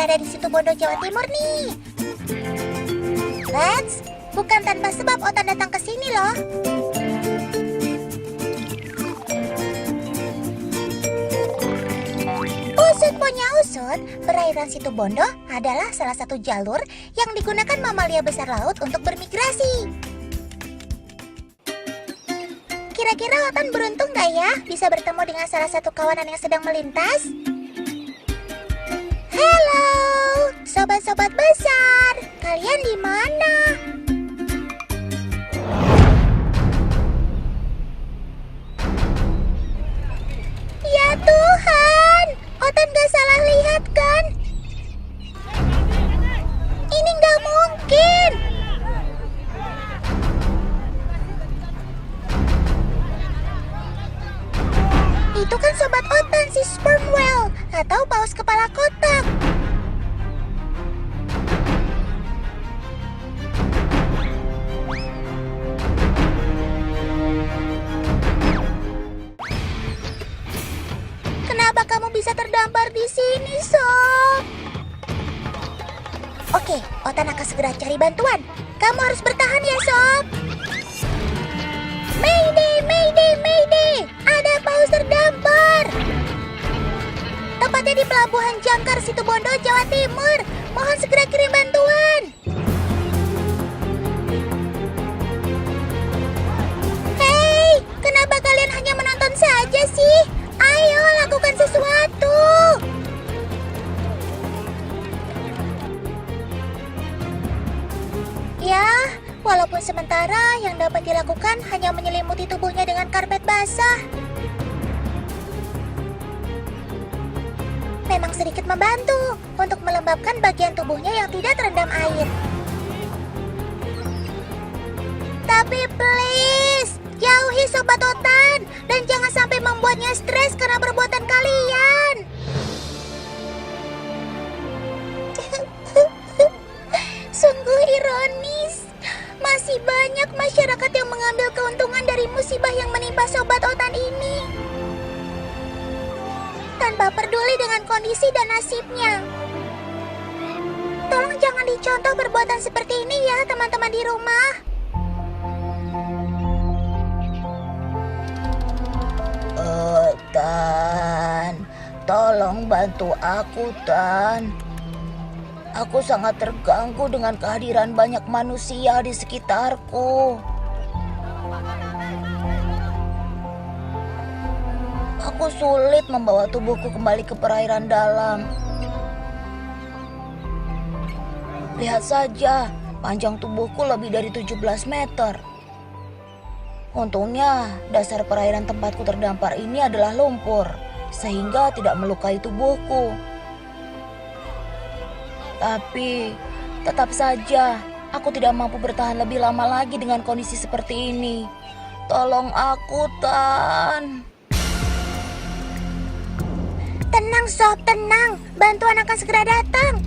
berada di Situbondo, Jawa Timur nih. Let's, bukan tanpa sebab Otan datang ke sini loh. Usut punya usut, perairan Situbondo adalah salah satu jalur yang digunakan mamalia besar laut untuk bermigrasi. Kira-kira Otan beruntung gak ya bisa bertemu dengan salah satu kawanan yang sedang melintas? Halo, sobat-sobat besar, kalian di mana? Ya Tuhan, Otan gak salah lihat kan? Ini gak mungkin. Itu kan sobat Otan, si sperm whale atau paus kepala kotak. Kenapa kamu bisa terdampar di sini, Sob? Oke, Otan akan segera cari bantuan. Kamu harus bertahan ya, Sob. Mayday, mayday, mayday! Ada paus terdampar! Tepatnya di Pelabuhan Jangkar, Situbondo, Jawa Timur. Mohon segera kirim bantuan. Hei, kenapa kalian hanya menonton saja sih? Ayo, lakukan sesuatu. Ya, walaupun sementara yang dapat dilakukan hanya menyelimuti tubuhnya dengan karpet basah. Memang sedikit membantu untuk melembabkan bagian tubuhnya yang tidak terendam air. Tapi please, jauhi Sobat Otan dan jangan sampai membuatnya stres karena perbuatan kalian. Sungguh ironis. Masih banyak masyarakat yang mengambil keuntungan dari musibah yang menimpa Sobat Otan ini, tanpa peduli dengan kondisi dan nasibnya. Tolong jangan dicontoh perbuatan seperti ini ya, teman-teman di rumah. Tan, tolong bantu aku, Tan. Aku sangat terganggu dengan kehadiran banyak manusia di sekitarku. Aku sulit membawa tubuhku kembali ke perairan dalam. Lihat saja, panjang tubuhku lebih dari 17 meter. Untungnya, dasar perairan tempatku terdampar ini adalah lumpur, sehingga tidak melukai tubuhku. Tapi, tetap saja, aku tidak mampu bertahan lebih lama lagi dengan kondisi seperti ini. Tolong aku, Tan. Tenang, Sob, tenang. Bantuan akan segera datang.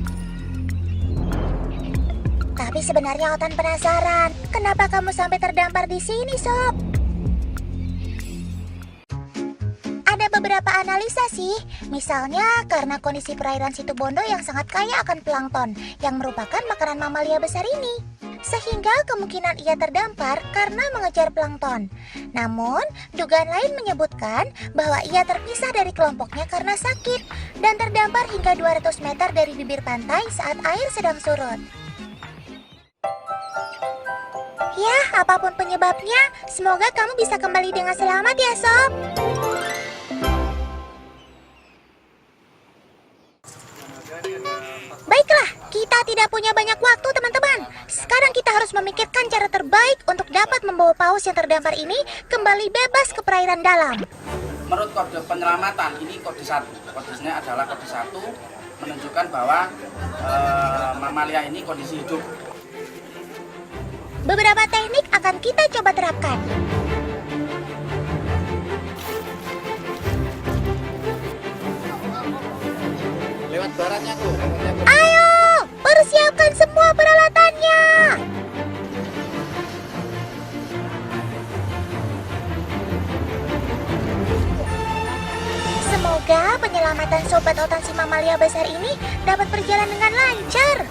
Tapi sebenarnya Otan penasaran, kenapa kamu sampai terdampar di sini, Sob? Ada beberapa analisa sih, misalnya karena kondisi perairan Situbondo yang sangat kaya akan plankton yang merupakan makanan mamalia besar ini, sehingga kemungkinan ia terdampar karena mengejar plankton. Namun, dugaan lain menyebutkan bahwa ia terpisah dari kelompoknya karena sakit dan terdampar hingga 200 meter dari bibir pantai saat air sedang surut. Ya, apapun penyebabnya, semoga kamu bisa kembali dengan selamat ya, Sob. Baiklah, kita tidak punya banyak waktu, teman-teman. Sekarang kita harus memikirkan cara terbaik untuk dapat membawa paus yang terdampar ini kembali bebas ke perairan dalam. Menurut kode penyelamatan, ini kode 1. Kodenya adalah kode 1, menunjukkan bahwa mamalia ini kondisi hidup. Beberapa teknik akan kita coba terapkan. Lewat baratnya tuh. Ayo, persiapkan semua peralatannya. Semoga Semoga penyelamatan sobat otan si mamalia besar ini dapat berjalan dengan lancar.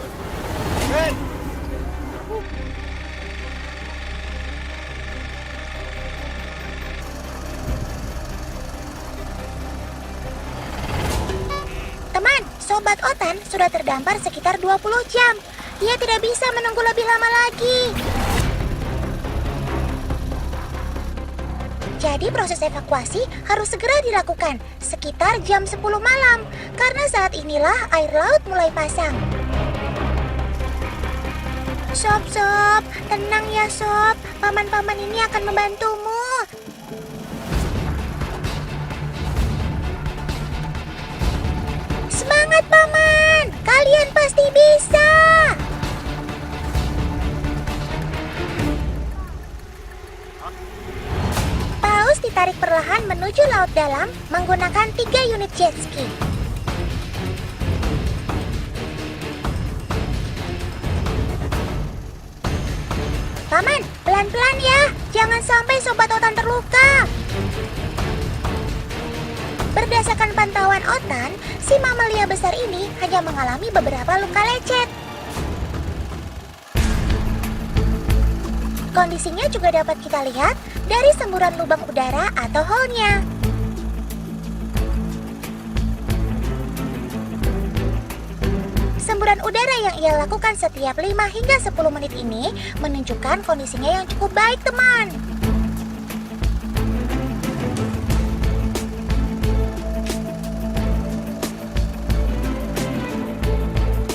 Teman, sobat otan sudah terdampar sekitar 20 jam. Dia tidak bisa menunggu lebih lama lagi. Jadi proses evakuasi harus segera dilakukan sekitar jam 10 malam karena saat inilah air laut mulai pasang. Sob, tenang ya Sob. Paman-paman ini akan membantumu. Semangat Paman, kalian pasti bisa. Paus ditarik perlahan menuju laut dalam menggunakan 3 unit jet ski. Paman, pelan-pelan ya. Jangan sampai sobat otan terluka. Berdasarkan pantauan otan, si mamalia besar ini hanya mengalami beberapa luka lecet. Kondisinya juga dapat kita lihat dari semburan lubang udara atau hole-nya. Semburan udara yang ia lakukan setiap 5 hingga 10 menit ini menunjukkan kondisinya yang cukup baik, teman.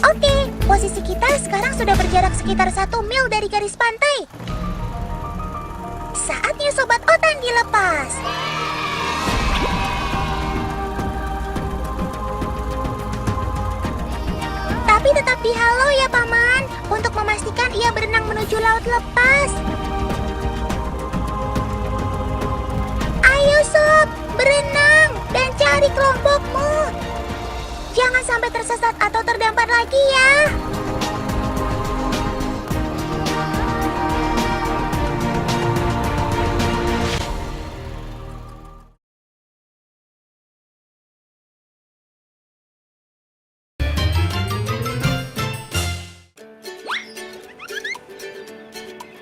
Oke, posisi kita sekarang sudah berjarak sekitar 1 mil dari garis pantai. Saatnya sobat otan dilepas. Tapi tetap dihalau ya Paman, untuk memastikan ia berenang menuju laut lepas. Ayo Sob, berenang dan cari kelompokmu. Jangan sampai tersesat atau terdampar lagi ya.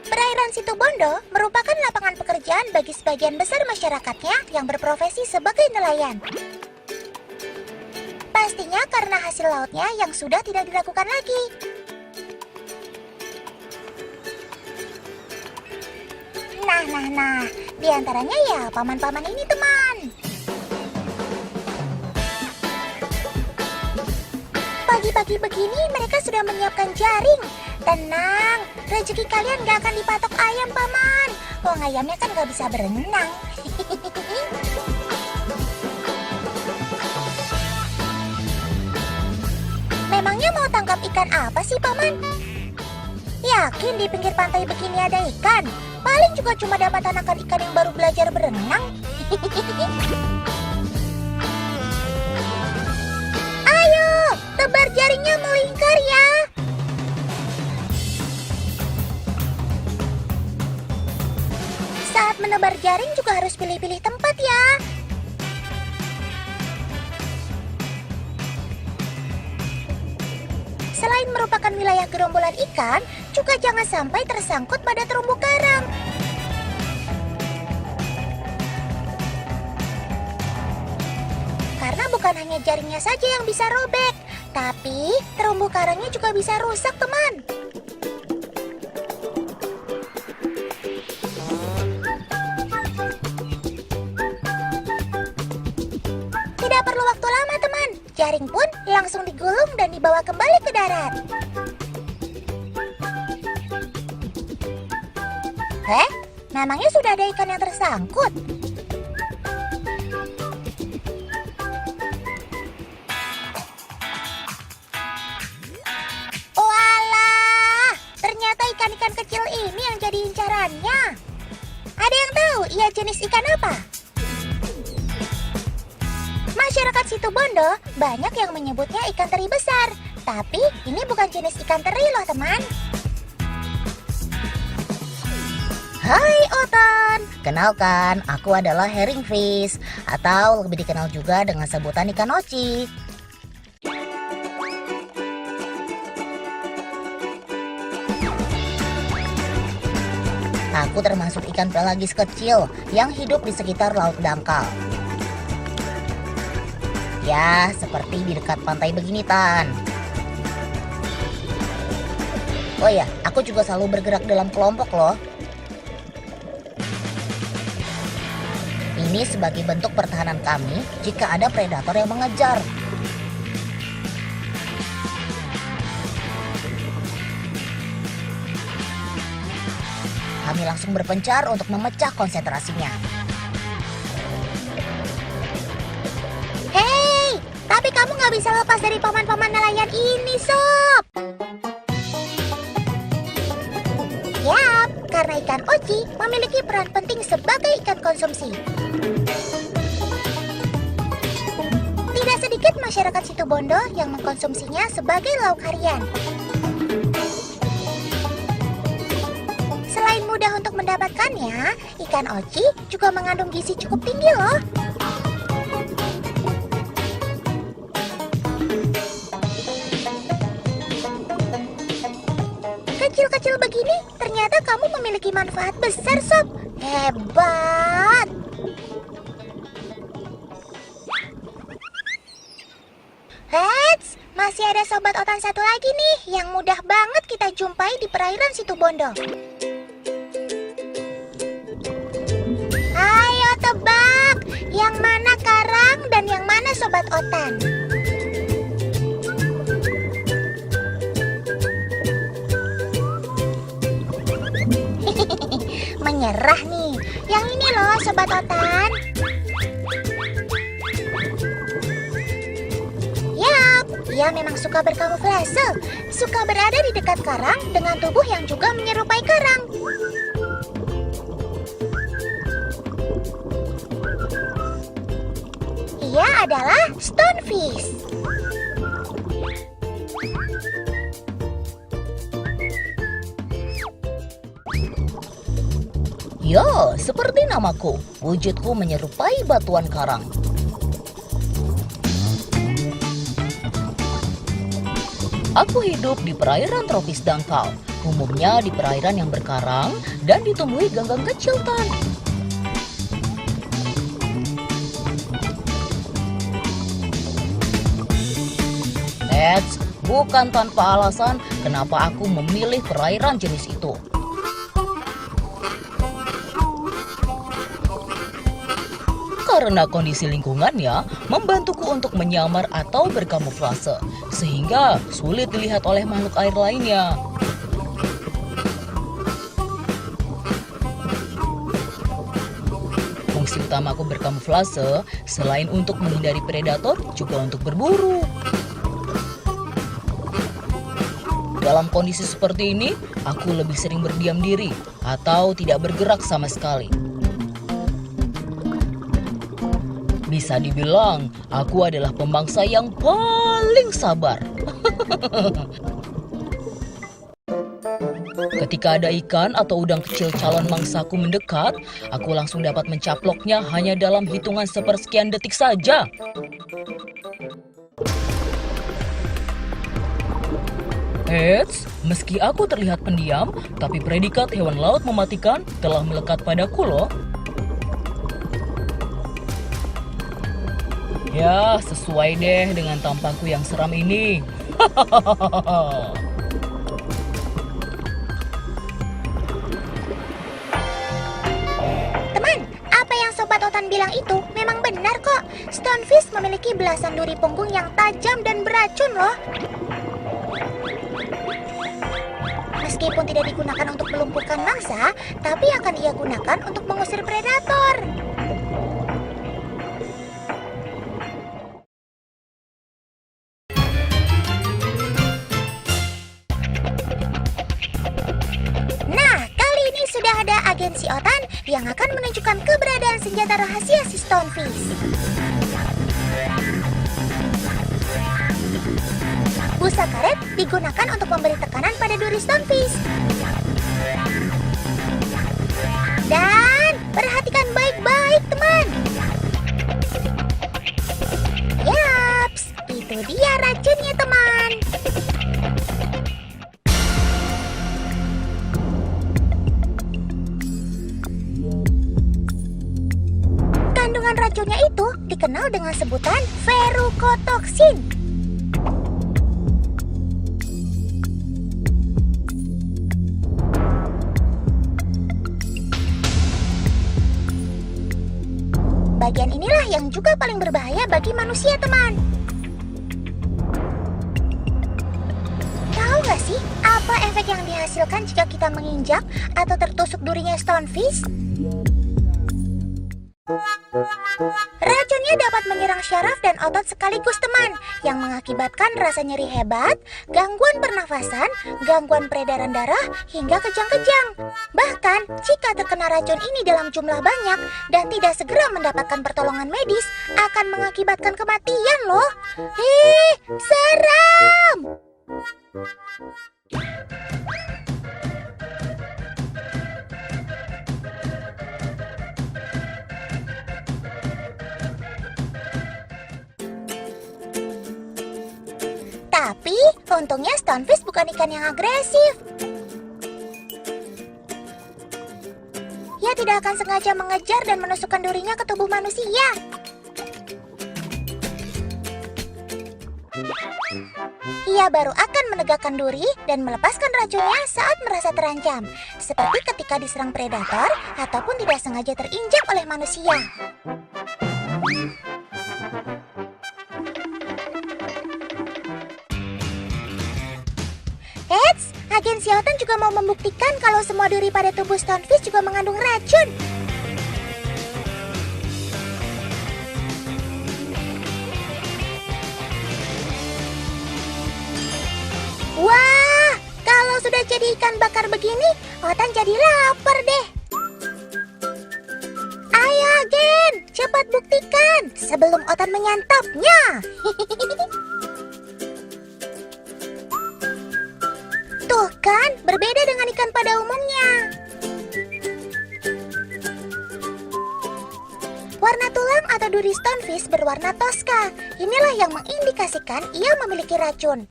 Perairan Situbondo merupakan lapangan pekerjaan bagi sebagian besar masyarakatnya yang berprofesi sebagai nelayan. Pastinya karena hasil lautnya yang sudah tidak dilakukan lagi. Nah, di antaranya ya paman-paman ini, teman. Pagi-pagi begini mereka sudah menyiapkan jaring. Tenang, rezeki kalian gak akan dipatok ayam, Paman. Wong ayamnya kan gak bisa berenang. Memangnya mau tangkap ikan apa sih, Paman? Yakin di pinggir pantai begini ada ikan? Paling juga cuma dapat anakan ikan yang baru belajar berenang. Ayo, tebar jaringnya melingkar ya. Saat menebar jaring juga harus pilih-pilih tempat ya. Selain merupakan wilayah gerombolan ikan, juga jangan sampai tersangkut pada terumbu karang. Karena bukan hanya jaringnya saja yang bisa robek, tapi terumbu karangnya juga bisa rusak, teman. Tidak perlu waktu lama, teman. Jaring pun langsung digulung dan dibawa kembali ke darat. Memangnya sudah ada ikan yang tersangkut? Walah, ternyata ikan-ikan kecil ini yang jadi incarannya. Ada yang tahu ia jenis ikan apa? Masyarakat Situbondo banyak yang menyebutnya ikan teri besar. Tapi ini bukan jenis ikan teri loh, teman. Hai Otan, kenalkan aku adalah herringfish atau lebih dikenal juga dengan sebutan ikan oci. Aku termasuk ikan pelagis kecil yang hidup di sekitar laut dangkal. Ya, seperti di dekat pantai begini, Tan. Oh ya, aku juga selalu bergerak dalam kelompok loh. Ini sebagai bentuk pertahanan kami jika ada predator yang mengejar. Kami langsung berpencar untuk memecah konsentrasinya. Hei, tapi kamu nggak bisa lepas dari paman-paman nelayan ini, Sob. Yap, karena ikan oci memiliki peran penting sebagai ikan konsumsi. Tidak sedikit masyarakat Situbondo yang mengkonsumsinya sebagai lauk harian. Selain mudah untuk mendapatkannya, ikan oci juga mengandung gizi cukup tinggi loh. Kecil-kecil begini, ternyata kamu memiliki manfaat besar, Sob. Hebat! Hets, masih ada sobat otan satu lagi nih yang mudah banget kita jumpai di perairan Situbondo. Ayo tebak, yang mana karang dan yang mana sobat otan? Menyerah nih, yang ini loh sobat otan. Yap, ia memang suka berkamuflase, suka berada di dekat karang dengan tubuh yang juga menyerupai karang. Ia adalah stonefish. Ya, seperti namaku, wujudku menyerupai batuan karang. Aku hidup di perairan tropis dangkal, umumnya di perairan yang berkarang dan ditumbuhi ganggang kecil, Tan. Eits, bukan tanpa alasan kenapa aku memilih perairan jenis itu. Karena kondisi lingkungannya membantuku untuk menyamar atau berkamuflase, sehingga sulit dilihat oleh makhluk air lainnya. Fungsi utama aku berkamuflase, selain untuk menghindari predator, juga untuk berburu. Dalam kondisi seperti ini, aku lebih sering berdiam diri atau tidak bergerak sama sekali. Bisa dibilang, aku adalah pemangsa yang paling sabar. Ketika ada ikan atau udang kecil calon mangsaku mendekat, aku langsung dapat mencaploknya hanya dalam hitungan sepersekian detik saja. Eits, meski aku terlihat pendiam, tapi predikat hewan laut mematikan telah melekat padaku loh. Ya, sesuai deh dengan tampangku yang seram ini. Teman, apa yang sobat otan bilang itu memang benar kok. Stonefish memiliki belasan duri punggung yang tajam dan beracun loh. Meskipun tidak digunakan untuk melumpuhkan mangsa, tapi akan ia gunakan untuk mengusir predator. Nah, kali ini sudah ada agensi otan yang akan menunjukkan keberadaan senjata rahasia si Stonefish. Busa karet digunakan untuk memberi tekanan pada duri Stonefish. dia racunnya, teman. Kandungan racunnya itu dikenal dengan sebutan verukotoksin. Bagian inilah yang juga paling berbahaya bagi manusia, teman. Tahu nggak sih apa efek yang dihasilkan jika kita menginjak atau tertusuk durinya stonefish? Racunnya dapat menyerang syaraf dan otot sekaligus, teman, yang mengakibatkan rasa nyeri hebat, gangguan pernafasan, gangguan peredaran darah, hingga kejang-kejang. Bahkan, jika terkena racun ini dalam jumlah banyak dan tidak segera mendapatkan pertolongan medis, akan mengakibatkan kematian loh. Seram! Tapi, untungnya stonefish bukan ikan yang agresif. Ia tidak akan sengaja mengejar dan menusukkan durinya ke tubuh manusia. Ia baru akan menegakkan duri dan melepaskan racunnya saat merasa terancam, seperti ketika diserang predator ataupun tidak sengaja terinjak oleh manusia. Eits, agen Xiaotan juga mau membuktikan kalau semua duri pada tubuh stonefish juga mengandung racun. Wah, kalau sudah jadi ikan bakar begini, Otan jadi lapar deh. Ayo agen, cepat buktikan sebelum Otan menyantapnya. Tuh kan, berbeda dengan ikan pada umumnya. Warna tulang atau duri stonefish berwarna toska. Inilah yang mengindikasikan ia memiliki racun.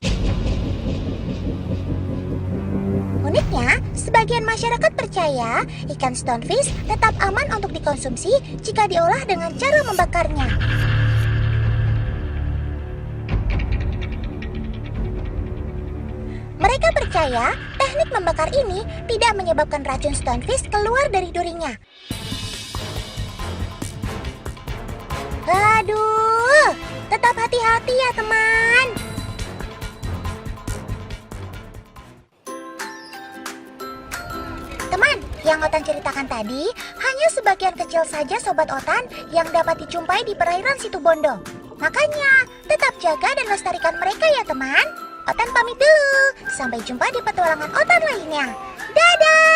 Uniknya, sebagian masyarakat percaya ikan stonefish tetap aman untuk dikonsumsi jika diolah dengan cara membakarnya. Mereka percaya teknik membakar ini tidak menyebabkan racun stonefish keluar dari durinya. Aduh, tetap hati-hati ya teman. Teman, yang Otan ceritakan tadi hanya sebagian kecil saja sobat Otan yang dapat dijumpai di perairan Situbondo. Makanya, tetap jaga dan lestarikan mereka ya teman. Otan pamit dulu. Sampai jumpa di petualangan Otan lainnya. Dadah!